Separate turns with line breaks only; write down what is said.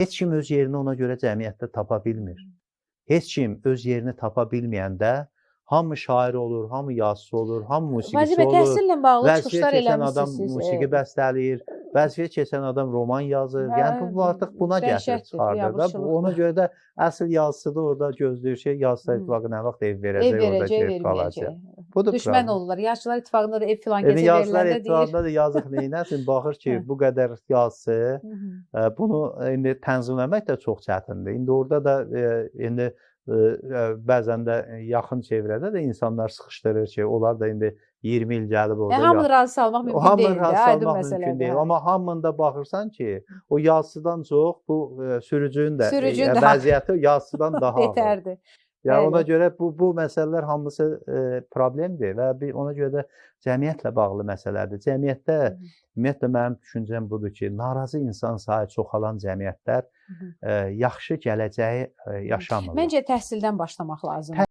Heç kim öz yerini ona görə cəmiyyətdə tapa bilmir. Heç kim öz yerini tapa bilməyəndə hamı şair olur, hamı yazıçı olur, hamı musiqiçi
Vacibə,
olur.
təhsillə bağlı çıxışlar
Vəzifəyə keçən adam
eləmişsiniz.
musiqi bəstələyir, vəzifəyə keçən adam roman yazır. Yəni bu artıq buna gətirib çıxardır da. Ona görə də əsl yazıçı da orada gözləyir şey, Yazıçılar İttifaqı nə vaxt ev verəcək, orada gedib qalacaq. Budur
Düşmən
problem.
olurlar. Yazıçılar İttifaqında da ev filan gecə
Yazıçılar
veriləndə deyir.
İttifaqında da yazıq neynəsin, baxır ki, bu qədər yazıçı, bunu indi tənzimləmək də çox çətindir. İndi orada da indi bəzən də yaxın çevrədə də insanlar sıxışdırır ki, onlar da indi 20 il gəlib orada.
Hamını razı salmaq mümkün deyil.
Hamını razı salmaq mümkün deyil. Amma hamında baxırsan ki, o yazıçıdan çox bu sürücünün də vəziyyəti yazıçıdan daha
betərdir.
Yəni ona görə bu məsələlər hamısı problemdir və ona görə də cəmiyyətlə bağlı məsələdir. Cəmiyyətdə ümumiyyətlə mənim düşüncəm budur ki, narazı insan sayı çoxalan cəmiyyətlər yaxşı gələcəyi yaşamırlar.
Məncə təhsildən başlamaq lazımdır.